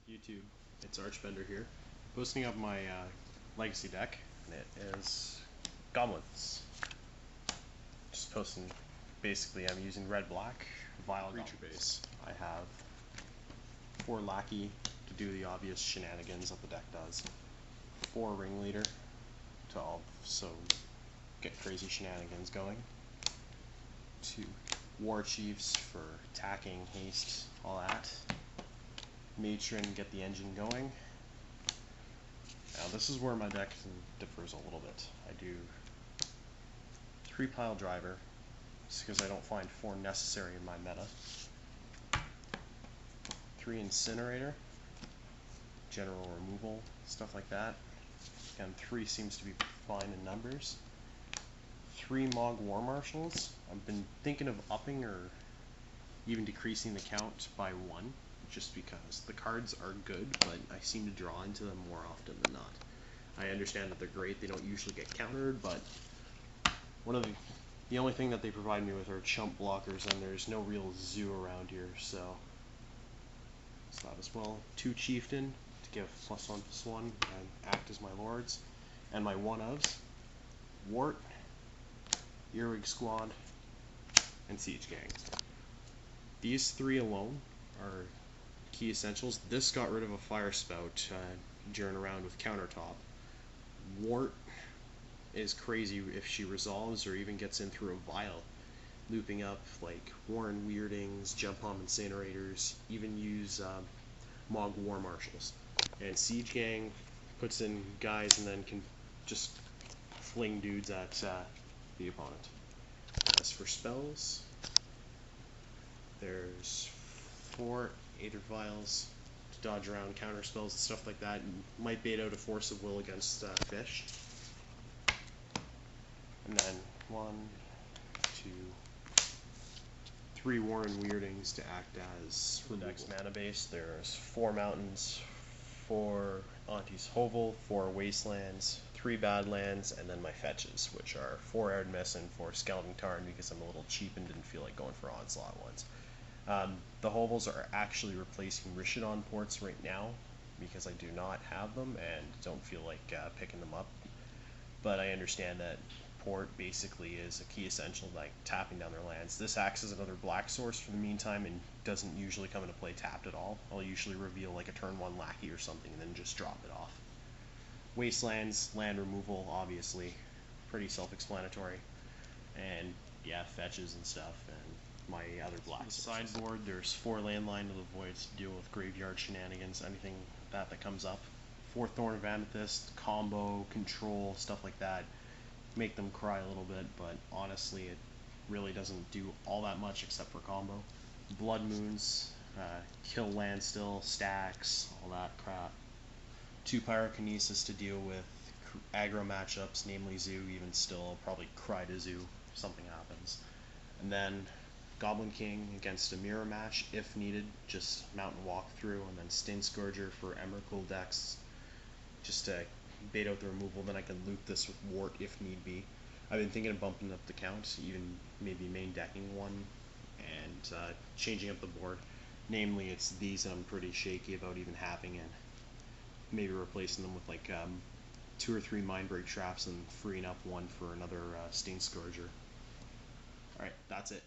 YouTube, it's Archbender here, posting up my legacy deck, and it is Goblins. Just posting, basically I'm using red-black, Vial creature base. I have 4 Lackey to do the obvious shenanigans that the deck does, 4 Ringleader to also get crazy shenanigans going, 2 War Chiefs for attacking, haste, all that. Matron, get the engine going. Now this is where my deck differs a little bit. I do 3 Pile Driver, just because I don't find 4 necessary in my meta. 3 Incinerator, general removal, stuff like that. Again, 3 seems to be fine in numbers. 3 Mog War Marshals. I've been thinking of upping or even decreasing the count by 1. Just because the cards are good, but I seem to draw into them more often than not. I understand that they're great, they don't usually get countered, but one of the only thing that they provide me with are chump blockers, and there's no real zoo around here, so that as well. 2 Chieftain to give +1/+1 and act as my lords, and my one-ofs, Wart, Earwig Squad, and Siege Gang. These 3 alone are key essentials. This got rid of a Fire Spout during a round with Countertop. Wart is crazy if she resolves or even gets in through a Vial, looping up like Warren Weirdings, Jump Bomb Incinerators, even use Mog War Marshals. And Siege Gang puts in guys and then can just fling dudes at the opponent. As for spells, there's 4 Aether Vials to dodge around counter spells and stuff like that, and might bait out a Force of Will against fish. And then 1, 2, 3 Warren Weirdings to act as for the deck's mana base. There's 4 Mountains, 4 Auntie's Hovel, 4 Wastelands, 3 Badlands, and then my fetches, which are 4 Erdmis and 4 Skeleton Tarn, because I'm a little cheap and didn't feel like going for Onslaught ones. The Hovels are actually replacing Rishodon ports right now, because I do not have them and don't feel like picking them up. But I understand that port basically is a key essential, like tapping down their lands. This acts as another black source for the meantime and doesn't usually come into play tapped at all. I'll usually reveal like a turn 1 Lackey or something and then just drop it off. Wastelands, land removal, obviously, pretty self-explanatory. And yeah, fetches and stuff, and my other black sideboard, there's 4 Landline to the Void to deal with graveyard shenanigans, anything that comes up. 4 Thorn of Amethyst, combo, control, stuff like that. Make them cry a little bit, but honestly it really doesn't do all that much except for combo. Blood Moons, kill land still, stacks, all that crap. 2 Pyrokinesis to deal with aggro matchups, namely Zoo. Even still, I'll probably cry to Zoo if something happens. And then Goblin King against a mirror match if needed, just Mountain Walkthrough, and then Stain Scourger for Emrakul decks, just to bait out the removal. Then I can loop this with Wart if need be. I've been thinking of bumping up the count, even maybe main decking one, and changing up the board. Namely, it's these that I'm pretty shaky about even having, and maybe replacing them with like 2 or 3 Mindbreak Traps and freeing up 1 for another Stain Scourger. Alright, that's it.